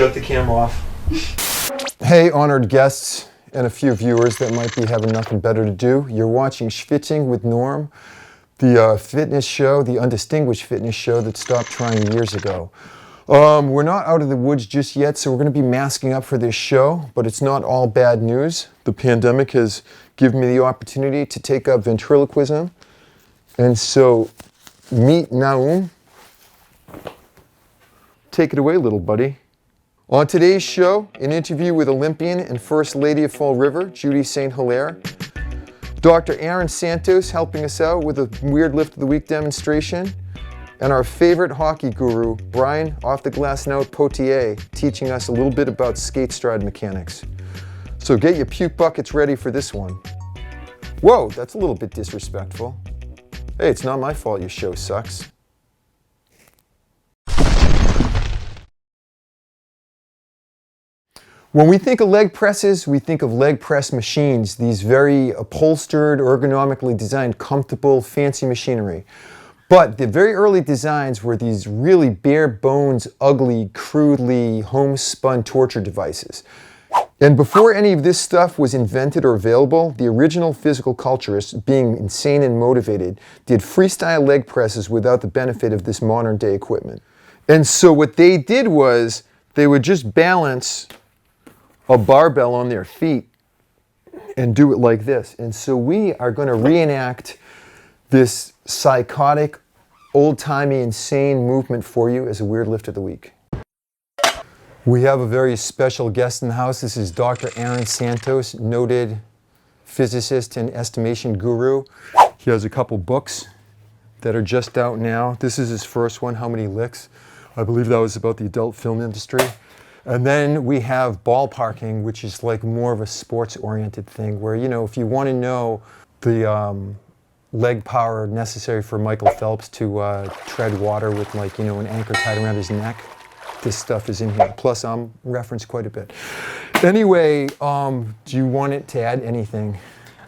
Shut the camera off. Hey, honored guests and a few viewers that might be having nothing better to do. You're watching Schvitz'n with Norm, the fitness show, the undistinguished fitness show that stopped trying years ago. We're not out of the woods just yet, so we're going to be masking up for this show, but it's not all bad news. The pandemic has given me the opportunity to take up ventriloquism, and so meet Naum. Take it away, little buddy. On today's show, an interview with Olympian and First Lady of Fall River, Judi St.Hilaire. Dr. Aaron Santos helping us out with a Weird Lift of the Week demonstration. And our favorite hockey guru, Brian Off the Glass Note Pothier, teaching us a little bit about skate stride mechanics. So get your puke buckets ready for this one. Whoa, that's a little bit disrespectful. Hey, it's not my fault your show sucks. When we think of leg presses, we think of leg press machines, these very upholstered, ergonomically designed, comfortable, fancy machinery. But the very early designs were these really bare bones, ugly, crudely homespun torture devices. And before any of this stuff was invented or available, the original physical culturists, being insane and motivated, did freestyle leg presses without the benefit of this modern day equipment. And so what they did was they would just balance a barbell on their feet and do it like this. And so we are going to reenact this psychotic, old-timey, insane movement for you as a Weird Lift of the Week. We have a very special guest in the house. This is Dr. Aaron Santos, noted physicist and estimation guru. He has a couple books that are just out now. This is his first one, How Many Licks? I believe that was about the adult film industry. And then we have ballparking, which is like more of a sports-oriented thing where, you know, if you want to know the leg power necessary for Michael Phelps to tread water with, like, you know, an anchor tied around his neck, this stuff is in here. Plus, I'm referenced quite a bit. Anyway, do you want it to add anything?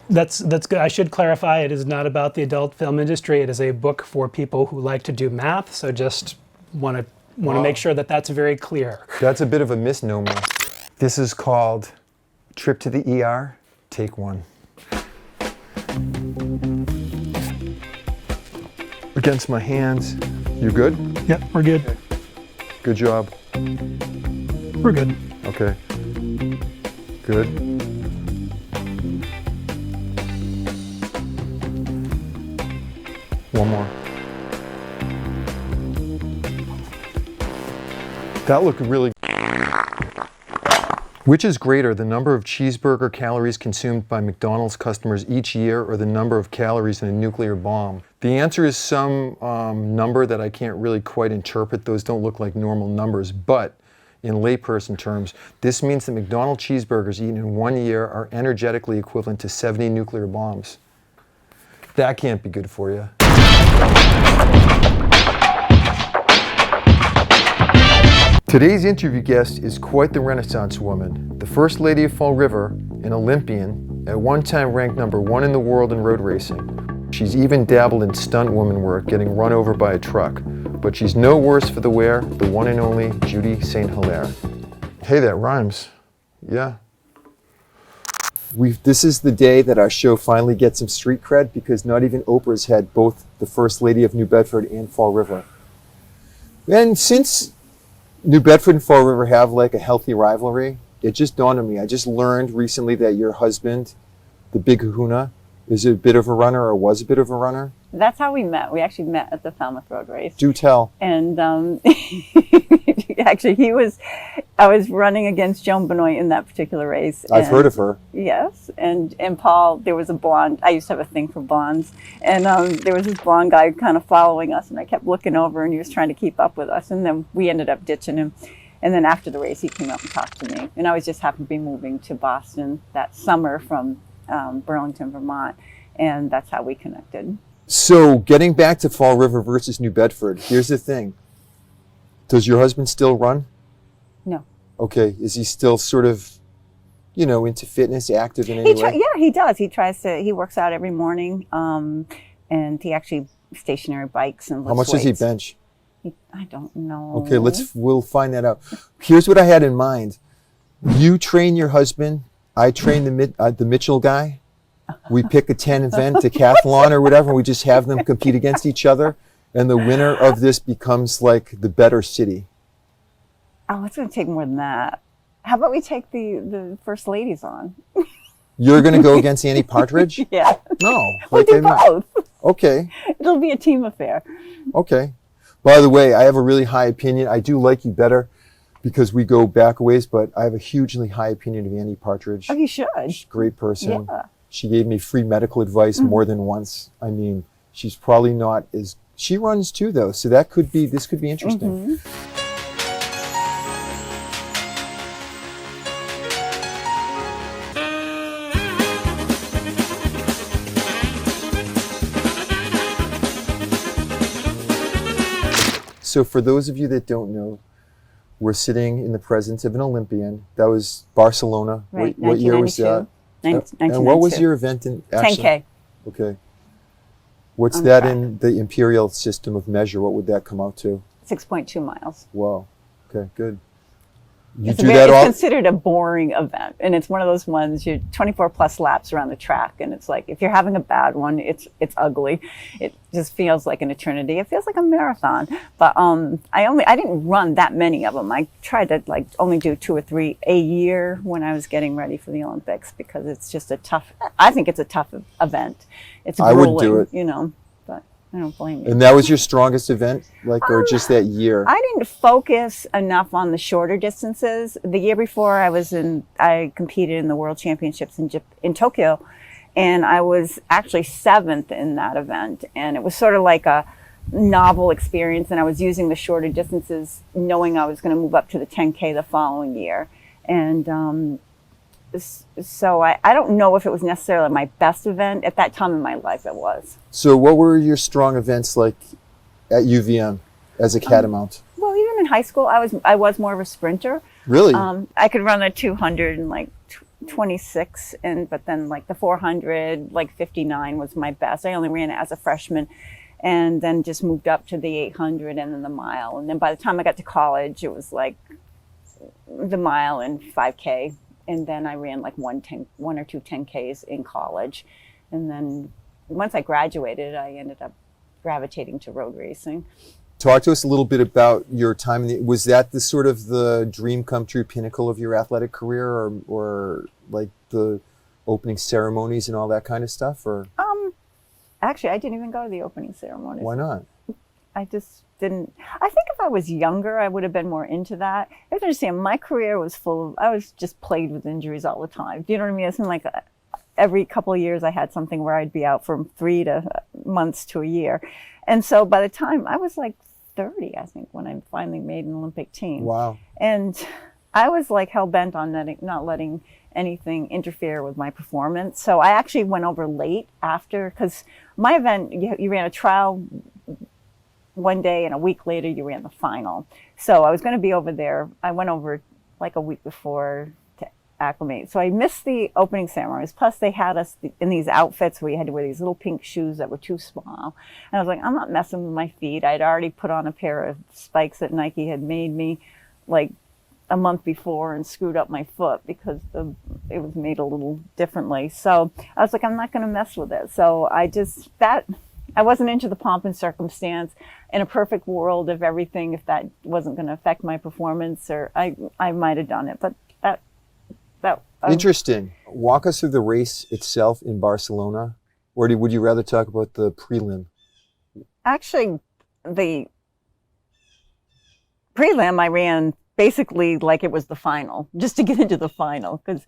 That's good. I should clarify, it is not about the adult film industry. It is a book for people who like to do math, so just want to make sure that that's very clear. That's a bit of a misnomer. This is called Trip to the ER, Take One. Against my hands. You good? Yep, we're good. Okay. Good job. We're good. Okay. Good. One more. That looked really... Which is greater, the number of cheeseburger calories consumed by McDonald's customers each year or the number of calories in a nuclear bomb? The answer is some number that I can't really quite interpret. Those don't look like normal numbers, but in layperson terms, this means that McDonald's cheeseburgers eaten in 1 year are energetically equivalent to 70 nuclear bombs. That can't be good for you. Today's interview guest is quite the Renaissance woman, the First Lady of Fall River, an Olympian, at one time ranked #1 in the world in road racing. She's even dabbled in stunt woman work, getting run over by a truck. But she's no worse for the wear, the one and only Judi St.Hilaire. Hey, that rhymes. Yeah. This is the day that our show finally gets some street cred, because not even Oprah's had both the First Lady of New Bedford and Fall River. And since New Bedford and Fall River have like a healthy rivalry, it just dawned on me. I just learned recently that your husband, the Big Kahuna, is a bit of a runner, or was a bit of a runner. That's how we met. We actually met at the Falmouth Road Race. Do tell. And actually, I was running against Joan Benoit in that particular race. I've heard of her. Yes, and Paul, there was a blonde. I used to have a thing for blondes, and there was this blonde guy kind of following us, and I kept looking over, and he was trying to keep up with us, and then we ended up ditching him. And then after the race, he came up and talked to me, and I was just happened to be moving to Boston that summer from Burlington, Vermont, and that's how we connected. So getting back to Fall River versus New Bedford, here's the thing. Does your husband still run? No. Okay. Is he still sort of, you know, into fitness, active in any way? Yeah, he does. He works out every morning, and he actually stationary bikes and lifts How much weights. does he bench? I don't know. Okay, we'll find that out. Here's what I had in mind. You train your husband. I train the Mitchell guy. We pick a 10 event, decathlon or whatever, and we just have them compete against each other. And the winner of this becomes like the better city. Oh, it's going to take more than that. How about we take the first ladies on? You're going to go against Annie Partridge? Yeah. No. We'll do both. Okay. It'll be a team affair. Okay. By the way, I have a really high opinion. I do like you better because we go back a ways, but I have a hugely high opinion of Annie Partridge. Oh, you should. She's a great person. Yeah. She gave me free medical advice more than once. I mean, she's probably not as... She runs too, though, so this could be interesting. So for those of you that don't know, we're sitting in the presence of an Olympian. That was Barcelona. Right, What year was that? 1992. And what was your event in action? 10K. Okay. What's that in the imperial system of measure? What would that come out to? 6.2 miles. Wow. Okay, good. It's considered a boring event, and it's one of those ones, you're 24 plus laps around the track, and it's like, if you're having a bad one, it's ugly. It just feels like an eternity. It feels like a marathon. But I didn't run that many of them. I tried to only do 2 or 3 a year when I was getting ready for the Olympics, because it's just I think it's a tough event. It's grueling, I would do it. you know. I don't blame you. And that was your strongest event, or just that year? I didn't focus enough on the shorter distances. The year before, I competed in the World Championships in Tokyo, and I was actually 7th in that event. And it was sort of like a novel experience, and I was using the shorter distances, knowing I was going to move up to the 10K the following year. And so I don't know if it was necessarily my best event. At that time in my life, it was. So what were your strong events like at UVM as a catamount? Well, even in high school, I was more of a sprinter. Really? I could run a 200 in 26, but then the 400, 59 was my best. I only ran it as a freshman, and then just moved up to the 800 and then the mile. And then by the time I got to college, it was the mile and 5K. And then I ran 1 or 2 10Ks in college. And then once I graduated, I ended up gravitating to road racing. Talk to us a little bit about your time. Was that the sort of the dream come true pinnacle of your athletic career, or the opening ceremonies and all that kind of stuff? Or actually, I didn't even go to the opening ceremonies. Why not? I just didn't. I think if I was younger, I would have been more into that. You have to understand, my career was I was just plagued with injuries all the time. Do you know what I mean? It's like every couple of years I had something where I'd be out from 3 months to a year. And so by the time I was 30, I think, when I finally made an Olympic team. Wow. And I was hell-bent on not letting anything interfere with my performance. So I actually went over late after, because my event, you ran a trial one day, and a week later you ran the final. So I was going to be over there. I went over a week before to acclimate. So I missed the opening ceremonies. Plus they had us in these outfits where you had to wear these little pink shoes that were too small. And I was like, I'm not messing with my feet. I'd already put on a pair of spikes that Nike had made me a month before and screwed up my foot because it was made a little differently. So I was like, I'm not going to mess with it. So I wasn't into the pomp and circumstance. In a perfect world of everything, if that wasn't going to affect my performance, or I might have done it. But that interesting. Walk us through the race itself in Barcelona, or would you rather talk about the prelim? Actually, the prelim I ran basically like it was the final, just to get into the final, because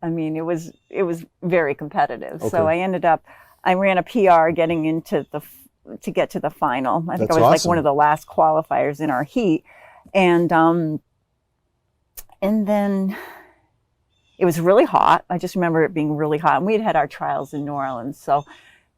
it was very competitive. Okay. So I ran a PR getting into to get to the final. I think I was awesome. One of the last qualifiers in our heat. And then it was really hot. I just remember it being really hot. And we had our trials in New Orleans, so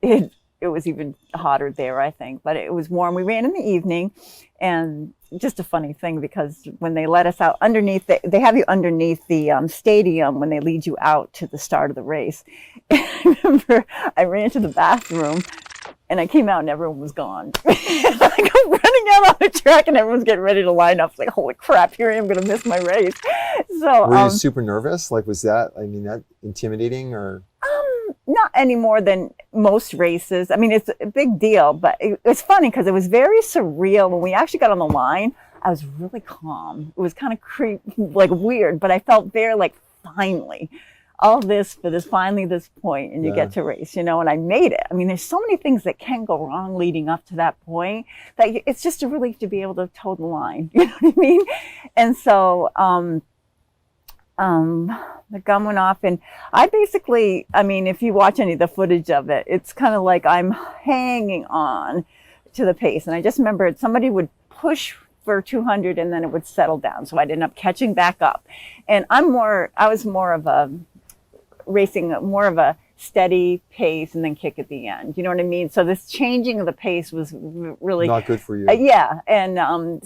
it was even hotter there, I think. But it was warm. We ran in the evening, and just a funny thing, because when they let us out underneath, they have you underneath the stadium when they lead you out to the start of the race. I remember I ran to the bathroom, And I came out and everyone was gone. Like I'm running out on the track and everyone's getting ready to line up. It's like, holy crap, here I am going to miss my race. So were you super nervous? Like, was that, I mean, that intimidating or? Not any more than most races. I mean, it's a big deal, but it's funny because it was very surreal. When we actually got on the line, I was really calm. It was kind of like weird, but I felt very like, finally, all this for this, finally this point, and you get to race, you know, and I made it. I mean, there's so many things that can go wrong leading up to that point that it's just a relief to be able to toe the line. You know what I mean? And so, the gun went off, and I basically, I mean, if you watch any of the footage of it, it's kind of like I'm hanging on to the pace. And I just remembered somebody would push for 200 and then it would settle down. So I'd end up catching back up. And I was more of a racing, more of a steady pace and then kick at the end. You know what I mean? So this changing of the pace was really not good for you. Yeah. And and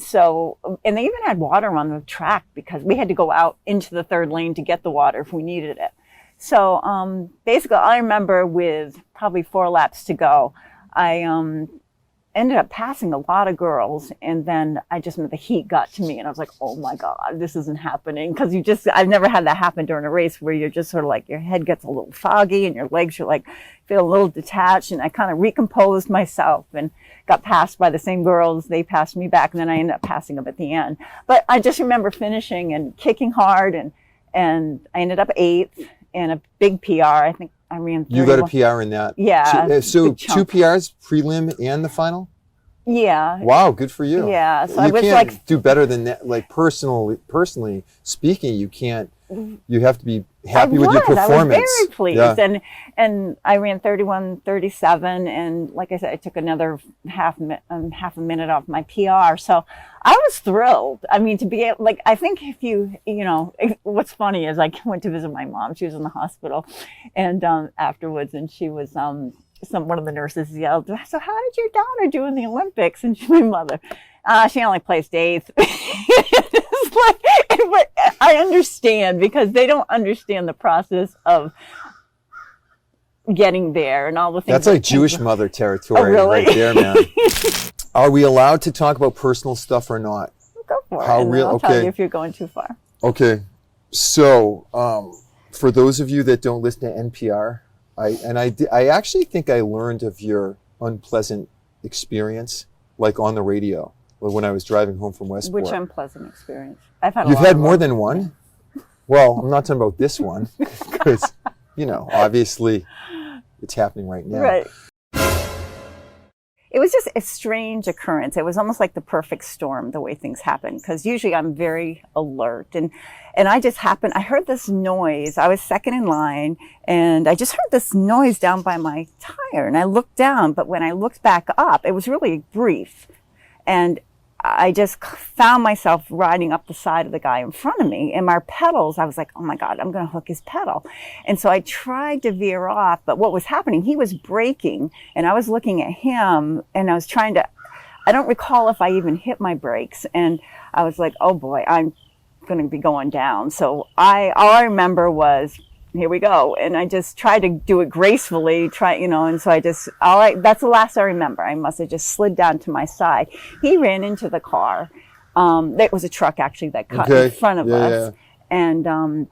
they even had water on the track because we had to go out into the third lane to get the water if we needed it. So basically I remember with probably 4 laps to go, I ended up passing a lot of girls, and then I just the heat got to me and I was like, oh my God, this isn't happening. Because I've never had that happen during a race where you're just sort of like, your head gets a little foggy and your legs are like, feel a little detached. And I kind of recomposed myself and got passed by the same girls. They passed me back, and then I ended up passing them at the end. But I just remember finishing and kicking hard, and I ended up 8th and a big PR. I think I ran 31. You got a PR in that? Yeah. So 2 PRs, prelim and the final? Yeah. Wow, good for you. Yeah. So you I was can't like, do better than that. Like personally speaking, you can't. You have to be happy with your performance. I was very pleased, and I ran 31:37, and like I said, I took another half a minute off my PR. So I was thrilled. I mean, to be like, I think if you know, what's funny is I went to visit my mom. She was in the hospital, and afterwards, and she was one of the nurses yelled, so how did your daughter do in the Olympics? And my mother, she only placed 8th. It's like, but I understand because they don't understand the process of getting there and all the things. That's like Jewish mother territory really? Right there, man. Are we allowed to talk about personal stuff or not? Go for it. I'll tell you if you're going too far. Okay. So, for those of you that don't listen to NPR, I actually think I learned of your unpleasant experience, like on the radio, when I was driving home from Westport. Which unpleasant experience? I've had. You've had more than one? Well, I'm not talking about this one, because, obviously it's happening right now. Right. It was just a strange occurrence. It was almost like the perfect storm, the way things happen, because usually I'm very alert. And I heard this noise. I was second in line, and I just heard this noise down by my tire. And I looked down, but when I looked back up, it was really brief. And I just found myself riding up the side of the guy in front of me. And my pedals, I was like, oh my God, I'm going to hook his pedal. And so I tried to veer off, but what was happening, he was braking, and I was looking at him, and I don't recall if I even hit my brakes. And I was like, oh boy, I'm going to be going down. So all I remember was, here we go. And I just tried to do it gracefully, and so that's the last I remember. I must have just slid down to my side. He ran into the car. It was a truck actually that cut in front of us. Yeah. And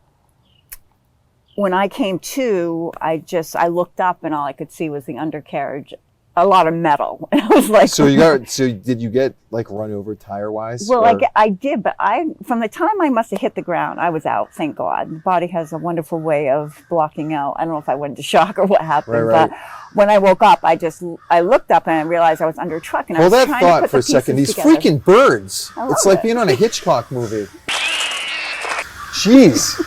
when I came to, I looked up, and all I could see was the undercarriage, a lot of metal. And I was like, so did you get like run over tire wise? Well, I did, but from the time I must have hit the ground, I was out, thank God. The body has a wonderful way of blocking out. I don't know if I went into shock or what happened, right. But when I woke up, I looked up and I realized I was under a truck, and I was trying to put the thought for a second. These together. Freaking birds. It's like being on a Hitchcock movie. Jeez.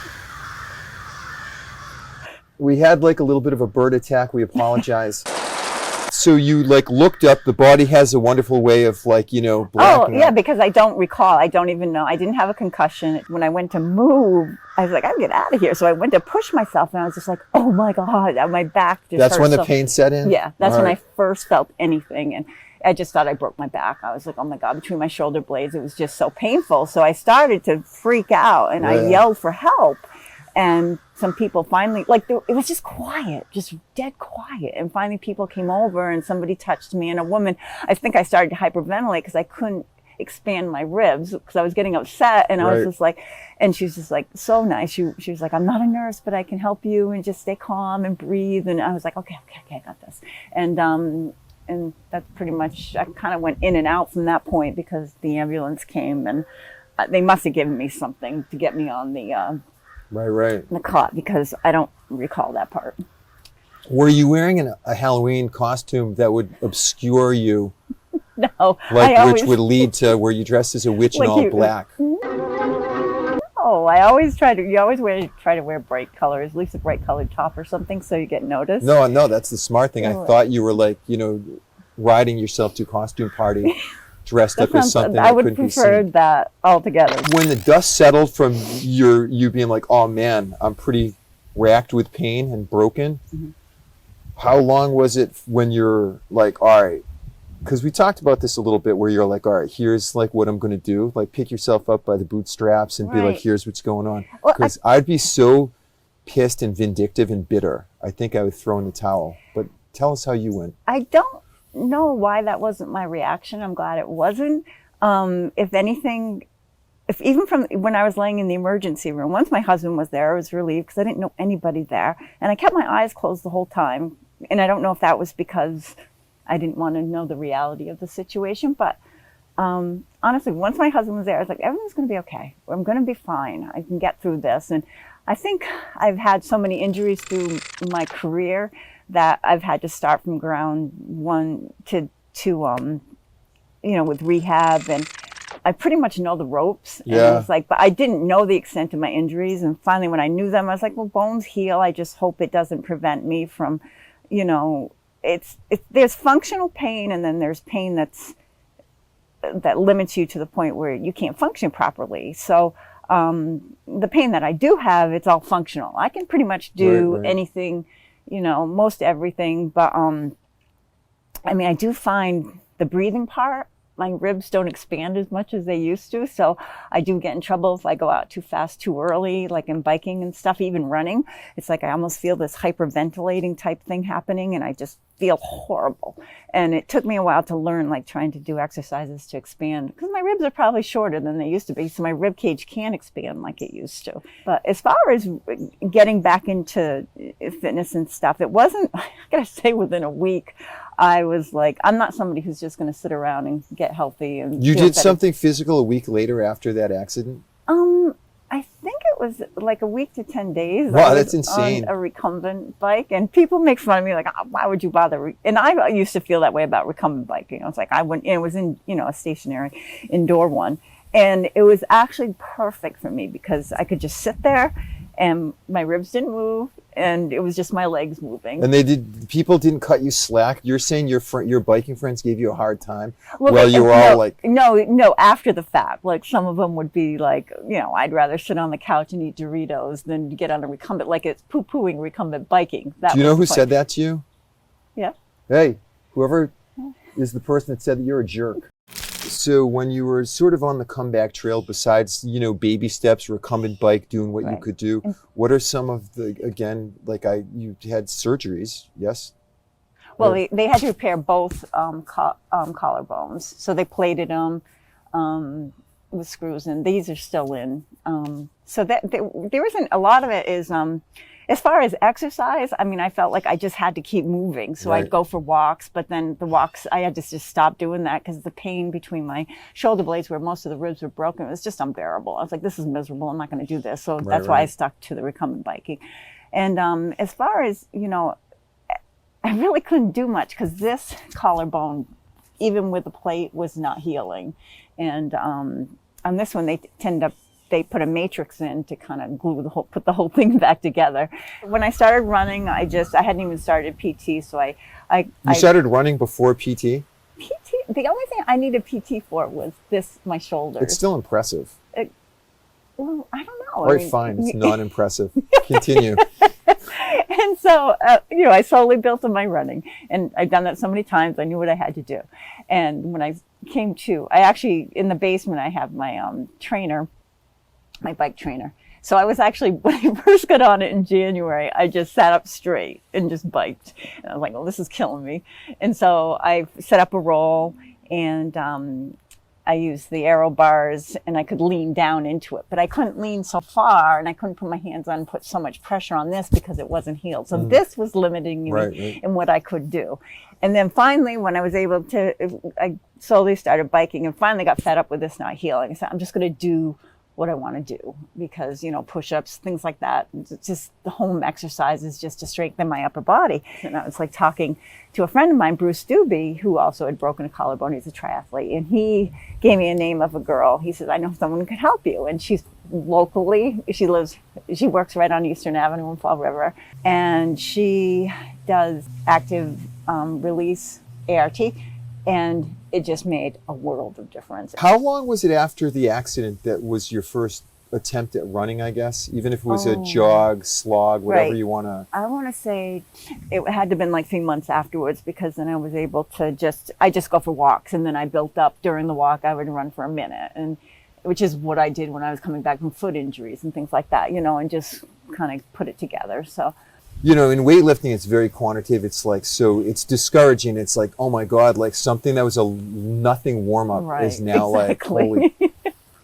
We had like a little bit of a bird attack. We apologize. So you like looked up, the body has a wonderful way of blacking out. Because I don't recall. I don't even know. I didn't have a concussion. When I went to move, I was like, I gotta get out of here. So I went to push myself, and I was just like, oh my God, my back just That's hurt. when the pain set in? Yeah, that's when I first felt anything. And I just thought I broke my back. I was like, oh my God, between my shoulder blades, it was just so painful. So I started to freak out, and I yelled for help. And some people finally, like, it was just quiet, just dead quiet. And finally people came over and somebody touched me, and a woman, I think I started to hyperventilate because I couldn't expand my ribs because I was getting upset. And I was just like, and she was just like, so nice. She was like, I'm not a nurse, but I can help you, and just stay calm and breathe. And I was like, okay, I got this. And that's pretty much, I kind of went in and out from that point because the ambulance came, and they must have given me something to get me on the the cot, because I don't recall that part. Were you wearing a Halloween costume that would obscure you? No. Which would lead to where you dressed as a witch in all black? No, I always try to wear bright colors, at least a bright colored top or something, so you get noticed. No, that's the smart thing. I thought you were like, riding yourself to a costume party dressed up as something I that would couldn't be prefer seen. that altogether. When the dust settled from you being like, oh man, I'm pretty racked with pain and broken, how long was it when you're like, all right, because we talked about this a little bit, where you're like, all right, here's like what I'm going to do, like pick yourself up by the bootstraps and be like, here's what's going on. Because I'd be so pissed and vindictive and bitter. I think I would throw in the towel. But tell us how you went. I don't know why that wasn't my reaction. I'm glad it wasn't. If anything, even from when I was laying in the emergency room, once my husband was there, I was relieved because I didn't know anybody there. And I kept my eyes closed the whole time. And I don't know if that was because I didn't want to know the reality of the situation. But honestly, once my husband was there, I was like, everything's going to be okay. I'm going to be fine. I can get through this. And I think I've had so many injuries through my career that I've had to start from ground one to with rehab, and I pretty much know the ropes. And it was like, but I didn't know the extent of my injuries. And finally, when I knew them, I was like, well, bones heal. I just hope it doesn't prevent me from, there's functional pain, and then there's pain that limits you to the point where you can't function properly. So the pain that I do have, it's all functional. I can pretty much do anything, most everything. But I do find the breathing part, my ribs don't expand as much as they used to. So I do get in trouble if I go out too fast, too early, like in biking and stuff, even running. It's like I almost feel this hyperventilating type thing happening, and I just feel horrible. And it took me a while to learn, like trying to do exercises to expand, because my ribs are probably shorter than they used to be. So my rib cage can't expand like it used to. But as far as getting back into fitness and stuff, it wasn't, I gotta say, within a week, I was like, I'm not somebody who's just going to sit around and get healthy. And you did something physical a week later after that accident? I think it was like a week to 10 days. Wow, that's insane. On a recumbent bike, and people make fun of me like, oh, why would you bother? And I used to feel that way about recumbent biking. I was like, I went, and it was in, a stationary indoor one, and it was actually perfect for me because I could just sit there, and my ribs didn't move, and it was just my legs moving. And people didn't cut you slack? You're saying your biking friends gave you a hard time? Well, you were all like... No, after the fact. Like, some of them would be like, I'd rather sit on the couch and eat Doritos than get on a recumbent, like it's poo-pooing recumbent biking. Do you know who said that to you? Yeah. Hey, whoever is the person that said that you're a jerk. So when you were sort of on the comeback trail, besides, baby steps, recumbent bike, doing what you could do, what are some of the, again, you had surgeries, yes? Well, they had to repair both collarbones. So they plated them with screws, and these are still in. So that there isn't, a lot of it is, as far as exercise, I felt like I just had to keep moving. So I'd go for walks, but then the walks, I had to just stop doing that because the pain between my shoulder blades, where most of the ribs were broken, it was just unbearable. I was like, this is miserable. I'm not going to do this. So that's why I stuck to the recumbent biking. And as far as, I really couldn't do much because this collarbone, even with the plate, was not healing. And on this one, they put a matrix in to kind of put the whole thing back together. When I started running, I hadn't even started PT, so I started running before PT? PT, the only thing I needed PT for was my shoulder. It's still impressive. Well, I don't know. All right, fine, it's not impressive. Continue. And so, I slowly built on my running, and I've done that so many times, I knew what I had to do. And when I in the basement, I have my trainer, my bike trainer. So I was actually, when I first got on it in January, I just sat up straight and just biked. And I was like, well, this is killing me. And so I set up a roll, and I used the aero bars, and I could lean down into it. But I couldn't lean so far, and I couldn't put my hands on and put so much pressure on this because it wasn't healed. So this was limiting me in what I could do. And then finally, when I was able to, I slowly started biking and finally got fed up with this not healing. I said, I'm just going to do what I want to do because, you know, push-ups, things like that, just the home exercises just to strengthen my upper body. And I was like talking to a friend of mine, Bruce Doobie, who also had broken a collarbone. He's a triathlete, and he gave me a name of a girl. He says, I know someone who could help you. And she's locally, she works right on Eastern Avenue in Fall River, and she does active release ART, and it just made a world of difference. How long was it after the accident that was your first attempt at running, I guess? Even if it was a jog, slog, whatever you want to... I want to say it had to have been like 3 months afterwards, because then I was able to I just go for walks, and then I built up during the walk. I would run for a minute, and which is what I did when I was coming back from foot injuries and things like that, you know, and just kind of put it together. So, you know, in weightlifting, it's very quantitative. It's like, so it's discouraging. It's like, oh my God, like something that was a nothing warm up is now like, holy,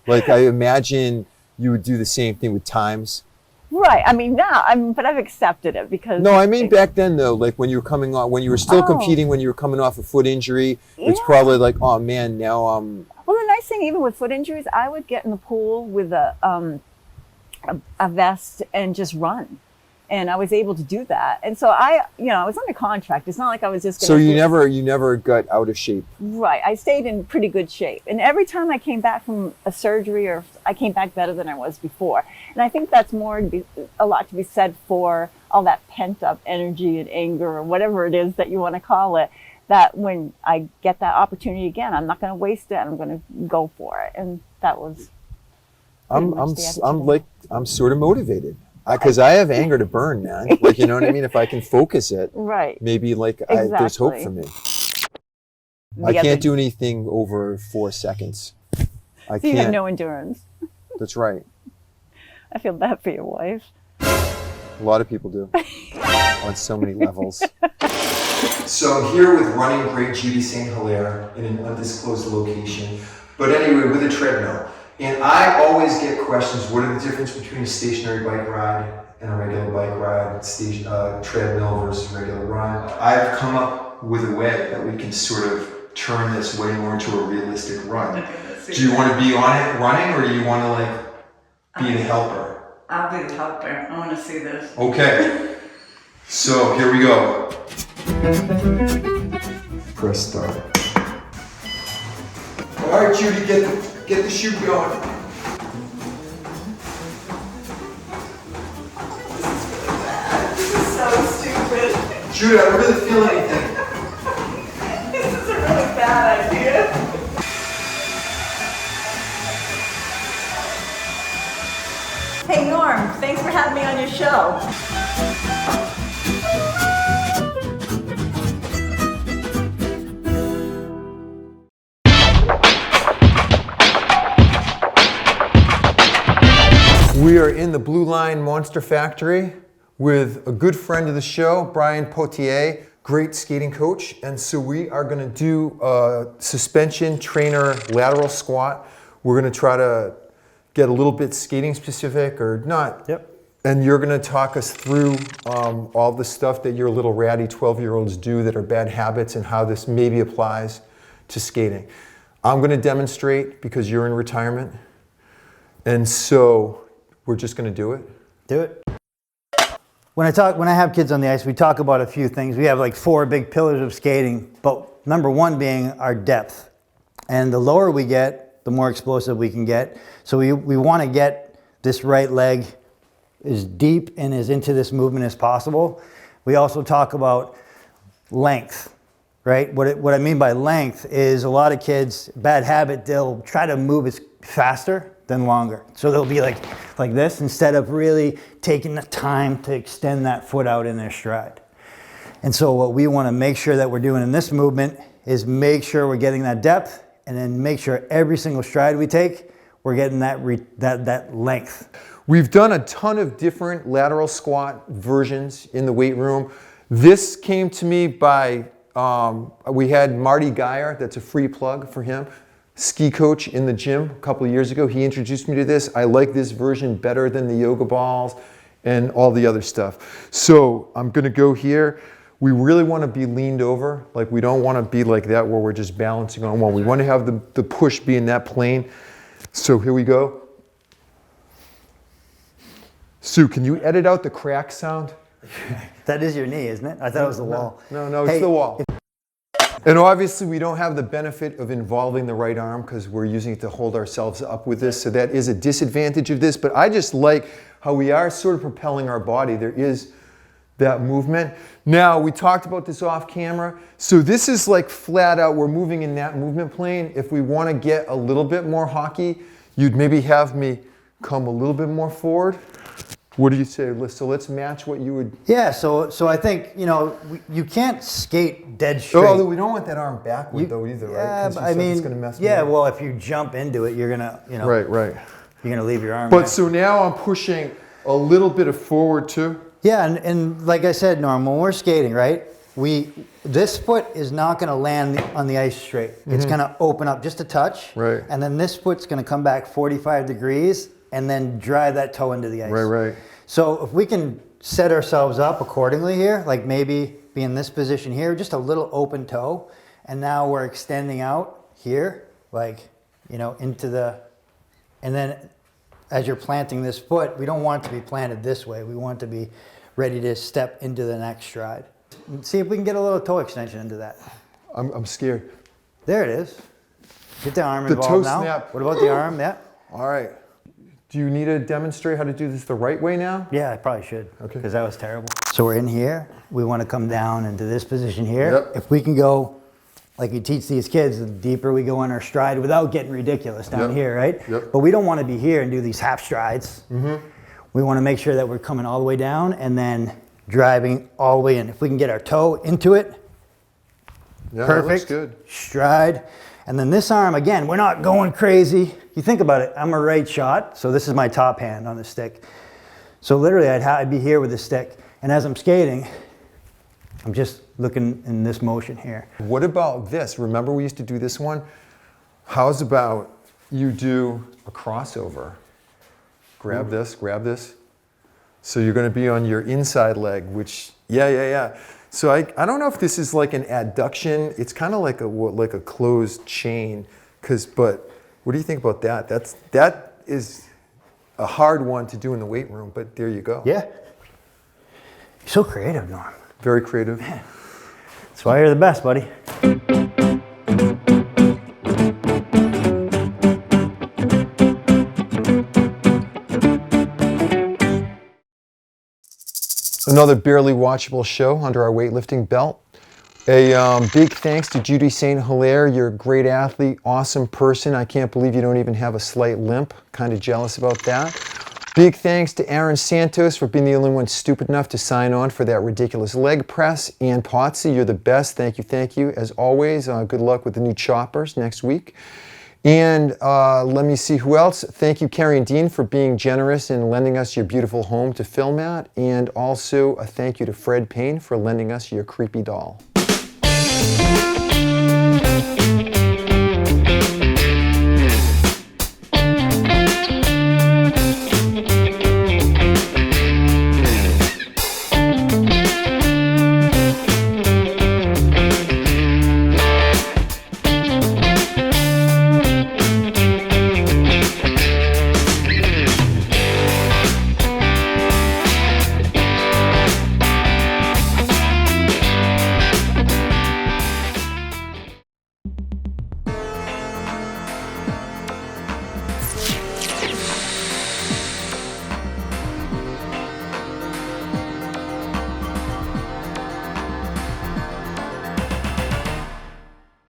like I imagine you would do the same thing with times. Right. I mean, now but I've accepted it because. No, I mean back then though, like when you were coming on, when you were still competing, when you were coming off a foot injury, it's probably like, oh man, now Well, the nice thing, even with foot injuries, I would get in the pool with a vest and just run. And I was able to do that. And so I was under contract. It's not like I was just going to... So you never got out of shape. Right. I stayed in pretty good shape. And every time I came back from a surgery, or I came back better than I was before. And I think that's a lot to be said for all that pent up energy and anger, or whatever it is that you want to call it, that when I get that opportunity again, I'm not going to waste it. I'm going to go for it. And that was... I'm sort of motivated. Because I have anger to burn, man. Like, you know what I mean? If I can focus it, maybe like there's hope for me. I can't do anything over 4 seconds. I can't. You have no endurance. That's right. I feel bad for your wife. A lot of people do. On so many levels. So I'm here with running great Judi St.Hilaire in an undisclosed location. But anyway, with a treadmill. And I always get questions, what are the difference between a stationary bike ride and a regular bike ride, treadmill versus regular run? I've come up with a way that we can sort of turn this way more into a realistic run. Okay, do you want to be on it running, or do you want to like be the helper? I'll be the helper. I want to see this. Okay. So here we go. Press start. All right, Judi, get the shoot going. This is so stupid. Judi, I don't really feel anything. This is a really bad idea. Hey Norm, thanks for having me on your show. We are in the Blue Line Monster Factory with a good friend of the show, Brian Pothier, great skating coach. And so we are going to do a suspension trainer lateral squat. We're going to try to get a little bit skating specific or not. Yep. And you're going to talk us through all the stuff that your little ratty 12-year-olds do that are bad habits and how this maybe applies to skating. I'm going to demonstrate because you're in retirement. And so we're just going to do it. Do it. When I have kids on the ice, we talk about a few things. We have like 4 big pillars of skating, but number 1 being our depth. And the lower we get, the more explosive we can get. So we want to get this right leg as deep and as into this movement as possible. We also talk about length, right? What I mean by length is a lot of kids, bad habit, they'll try to move as faster than longer. So they'll be like this instead of really taking the time to extend that foot out in their stride. And so what we want to make sure that we're doing in this movement is make sure we're getting that depth, and then make sure every single stride we take, we're getting that length. We've done a ton of different lateral squat versions in the weight room. This came to me by, we had Marty Geyer, that's a free plug for him, ski coach in the gym a couple of years ago. He introduced me to this. I like this version better than the yoga balls and all the other stuff. So I'm gonna go here. We really want to be leaned over. Like, we don't want to be like that where we're just balancing on one. We want to have the push be in that plane. So here we go. Sue, can you edit out the crack sound? That is your knee, isn't it? I thought it was the wall. No, it's the wall. And obviously we don't have the benefit of involving the right arm because we're using it to hold ourselves up with this. So that is a disadvantage of this. But I just like how we are sort of propelling our body. There is that movement. Now, we talked about this off camera. So this is like flat out, we're moving in that movement plane. If we want to get a little bit more hockey, you'd maybe have me come a little bit more forward. What do you say? So let's match what you would. Yeah, so I think, you know, you can't skate dead straight. Although we don't want that arm backward though either, right? Yeah, Because I mean, it's going to mess me yeah, up. well, if you jump into it, you're going to, you know. Right. You're going to leave your arm But there. so now I'm pushing a little bit of forward too. Yeah, and like I said, Norm, when we're skating, right, this foot is not going to land on the ice straight. It's going to open up just a touch. Right. And then this foot's going to come back 45 degrees and then drive that toe into the ice. Right. So if we can set ourselves up accordingly here, like maybe be in this position here, just a little open toe, and now we're extending out here, like, you know, into the, and then as you're planting this foot, we don't want it to be planted this way. We want it to be ready to step into the next stride. See if we can get a little toe extension into that. I'm scared. There it is. Get the arm The involved toe now. snap. What about the arm? Yeah. All right. Do you need to demonstrate how to do this the right way now? Yeah, I probably should. Okay. Because that was terrible. So we're in here. We want to come down into this position here. Yep. If we can go, like you teach these kids, the deeper we go in our stride without getting ridiculous down Yep. here, right? Yep. But we don't want to be here and do these half strides. We want to make sure that we're coming all the way down and then driving all the way in. If we can get our toe into it, Yeah, perfect. That looks good. Stride. And then this arm, again, we're not going crazy. You think about it, I'm a right shot, so this is my top hand on the stick. So literally I'd be here with the stick. And as I'm skating, I'm just looking in this motion here. What about this? Remember we used to do this one? How's about you do a crossover? Grab this, grab this. So you're going to be on your inside leg, which, yeah. So I don't know if this is like an adduction. It's kind of like a closed chain. But what do you think about that? That is a hard one to do in the weight room, but there you go. Yeah. You're so creative, Norm. Very creative. That's why you're the best, buddy. Another barely watchable show under our weightlifting belt. A big thanks to Judi St.Hilaire. You're a great athlete, awesome person. I can't believe you don't even have a slight limp. Kind of jealous about that. Big thanks to Aaron Santos for being the only one stupid enough to sign on for that ridiculous leg press. And Pothier, you're the best. Thank you. As always, good luck with the new choppers next week. And let me see who else. Thank you, Carrie and Dean, for being generous and lending us your beautiful home to film at. And also a thank you to Fred Payne for lending us your creepy doll.